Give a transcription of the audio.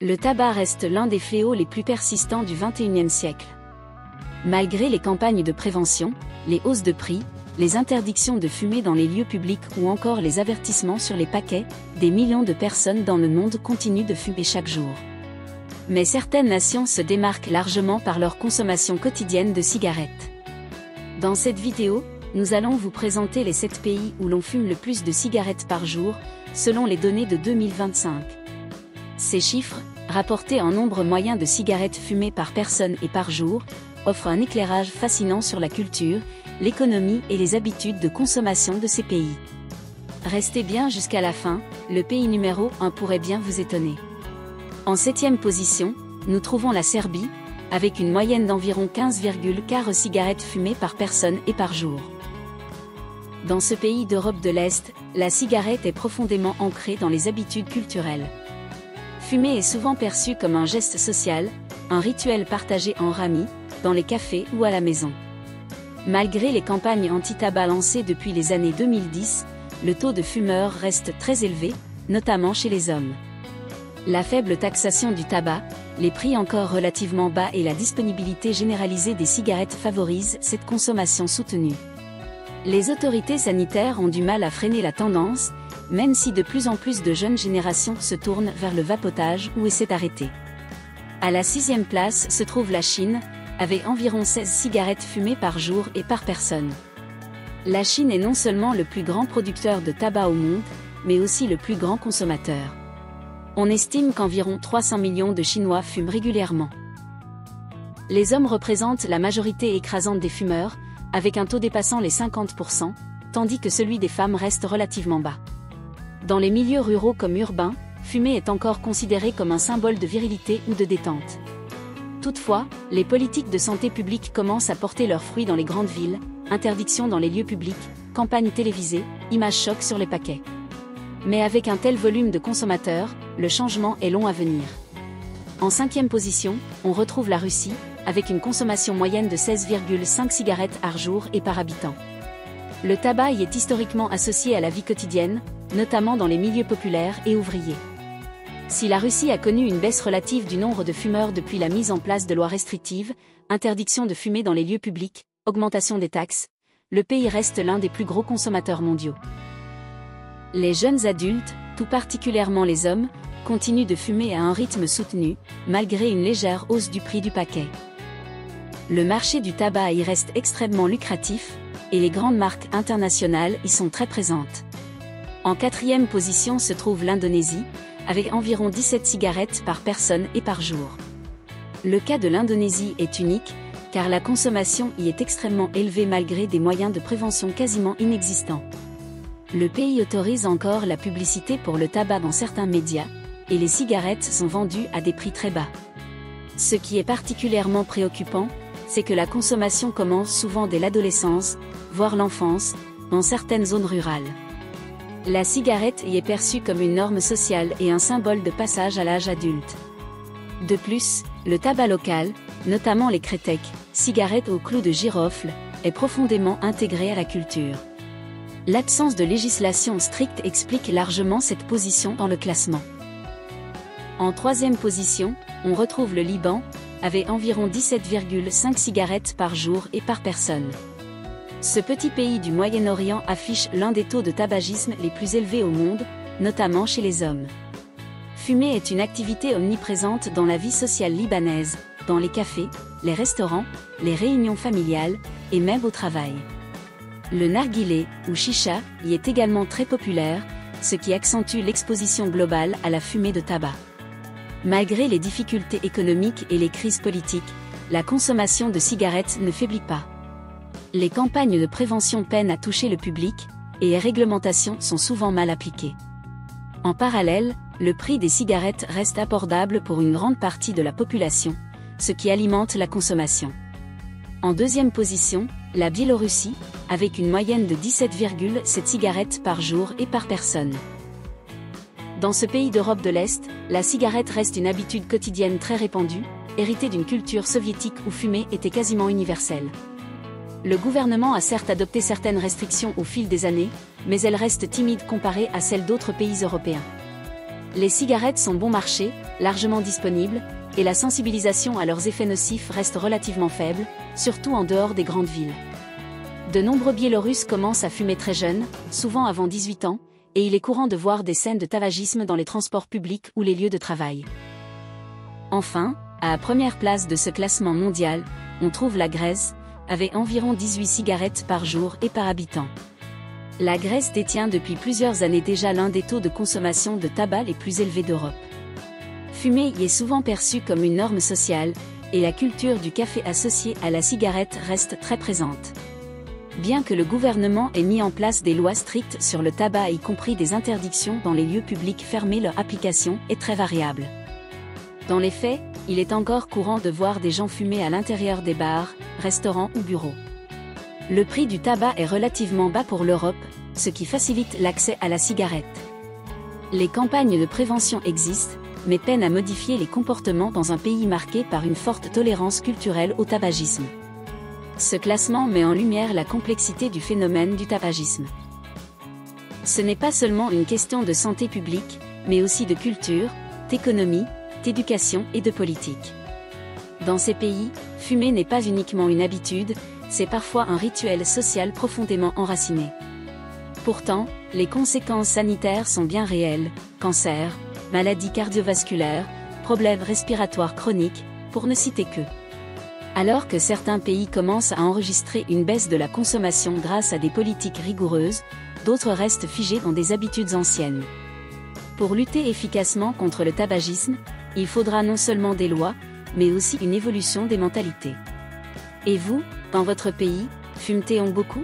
Le tabac reste l'un des fléaux les plus persistants du XXIe siècle. Malgré les campagnes de prévention, les hausses de prix, les interdictions de fumer dans les lieux publics ou encore les avertissements sur les paquets, des millions de personnes dans le monde continuent de fumer chaque jour. Mais certaines nations se démarquent largement par leur consommation quotidienne de cigarettes. Dans cette vidéo, nous allons vous présenter les 7 pays où l'on fume le plus de cigarettes par jour, selon les données de 2025. Ces chiffres, rapportés en nombre moyen de cigarettes fumées par personne et par jour, offrent un éclairage fascinant sur la culture, l'économie et les habitudes de consommation de ces pays. Restez bien jusqu'à la fin, le pays numéro 1 pourrait bien vous étonner. En 7e position, nous trouvons la Serbie, avec une moyenne d'environ 15,4 cigarettes fumées par personne et par jour. Dans ce pays d'Europe de l'Est, la cigarette est profondément ancrée dans les habitudes culturelles. Fumer est souvent perçu comme un geste social, un rituel partagé en amis, dans les cafés ou à la maison. Malgré les campagnes anti-tabac lancées depuis les années 2010, le taux de fumeurs reste très élevé, notamment chez les hommes. La faible taxation du tabac, les prix encore relativement bas et la disponibilité généralisée des cigarettes favorisent cette consommation soutenue. Les autorités sanitaires ont du mal à freiner la tendance, même si de plus en plus de jeunes générations se tournent vers le vapotage ou essaient d'arrêter. À la 6e place se trouve la Chine, avec environ 16 cigarettes fumées par jour et par personne. La Chine est non seulement le plus grand producteur de tabac au monde, mais aussi le plus grand consommateur. On estime qu'environ 300 millions de Chinois fument régulièrement. Les hommes représentent la majorité écrasante des fumeurs, avec un taux dépassant les 50%, tandis que celui des femmes reste relativement bas. Dans les milieux ruraux comme urbains, fumer est encore considéré comme un symbole de virilité ou de détente. Toutefois, les politiques de santé publique commencent à porter leurs fruits dans les grandes villes, interdiction dans les lieux publics, campagnes télévisées, images chocs sur les paquets. Mais avec un tel volume de consommateurs, le changement est long à venir. En 5e position, on retrouve la Russie, avec une consommation moyenne de 16,5 cigarettes par jour et par habitant. Le tabac y est historiquement associé à la vie quotidienne, notamment dans les milieux populaires et ouvriers. Si la Russie a connu une baisse relative du nombre de fumeurs depuis la mise en place de lois restrictives, interdiction de fumer dans les lieux publics, augmentation des taxes, le pays reste l'un des plus gros consommateurs mondiaux. Les jeunes adultes, tout particulièrement les hommes, continuent de fumer à un rythme soutenu, malgré une légère hausse du prix du paquet. Le marché du tabac y reste extrêmement lucratif, et les grandes marques internationales y sont très présentes. En 4e position se trouve l'Indonésie, avec environ 17 cigarettes par personne et par jour. Le cas de l'Indonésie est unique, car la consommation y est extrêmement élevée malgré des moyens de prévention quasiment inexistants. Le pays autorise encore la publicité pour le tabac dans certains médias, et les cigarettes sont vendues à des prix très bas. Ce qui est particulièrement préoccupant, c'est que la consommation commence souvent dès l'adolescence, voire l'enfance, dans certaines zones rurales. La cigarette y est perçue comme une norme sociale et un symbole de passage à l'âge adulte. De plus, le tabac local, notamment les crétecs, cigarettes au clou de girofle, est profondément intégré à la culture. L'absence de législation stricte explique largement cette position dans le classement. En 3e position, on retrouve le Liban, avec environ 17,5 cigarettes par jour et par personne. Ce petit pays du Moyen-Orient affiche l'un des taux de tabagisme les plus élevés au monde, notamment chez les hommes. Fumer est une activité omniprésente dans la vie sociale libanaise, dans les cafés, les restaurants, les réunions familiales, et même au travail. Le narguilé, ou chicha, y est également très populaire, ce qui accentue l'exposition globale à la fumée de tabac. Malgré les difficultés économiques et les crises politiques, la consommation de cigarettes ne faiblit pas. Les campagnes de prévention peinent à toucher le public, et les réglementations sont souvent mal appliquées. En parallèle, le prix des cigarettes reste abordable pour une grande partie de la population, ce qui alimente la consommation. En 2e position, la Biélorussie, avec une moyenne de 17,7 cigarettes par jour et par personne. Dans ce pays d'Europe de l'Est, la cigarette reste une habitude quotidienne très répandue, héritée d'une culture soviétique où fumer était quasiment universelle. Le gouvernement a certes adopté certaines restrictions au fil des années, mais elles restent timides comparées à celles d'autres pays européens. Les cigarettes sont bon marché, largement disponibles, et la sensibilisation à leurs effets nocifs reste relativement faible, surtout en dehors des grandes villes. De nombreux Biélorusses commencent à fumer très jeunes, souvent avant 18 ans, et il est courant de voir des scènes de tabagisme dans les transports publics ou les lieux de travail. Enfin, à la première place de ce classement mondial, on trouve la Grèce, avec environ 18 cigarettes par jour et par habitant. La Grèce détient depuis plusieurs années déjà l'un des taux de consommation de tabac les plus élevés d'Europe. Fumer y est souvent perçu comme une norme sociale, et la culture du café associée à la cigarette reste très présente. Bien que le gouvernement ait mis en place des lois strictes sur le tabac y compris des interdictions dans les lieux publics fermés, leur application est très variable. Dans les faits, il est encore courant de voir des gens fumer à l'intérieur des bars, restaurants ou bureaux. Le prix du tabac est relativement bas pour l'Europe, ce qui facilite l'accès à la cigarette. Les campagnes de prévention existent, mais peinent à modifier les comportements dans un pays marqué par une forte tolérance culturelle au tabagisme. Ce classement met en lumière la complexité du phénomène du tabagisme. Ce n'est pas seulement une question de santé publique, mais aussi de culture, d'économie, d'éducation et de politique. Dans ces pays, fumer n'est pas uniquement une habitude, c'est parfois un rituel social profondément enraciné. Pourtant, les conséquences sanitaires sont bien réelles, cancer, maladies cardiovasculaires, problèmes respiratoires chroniques, pour ne citer que. Alors que certains pays commencent à enregistrer une baisse de la consommation grâce à des politiques rigoureuses, d'autres restent figés dans des habitudes anciennes. Pour lutter efficacement contre le tabagisme, il faudra non seulement des lois, mais aussi une évolution des mentalités. Et vous, dans votre pays, fume-t-on beaucoup ?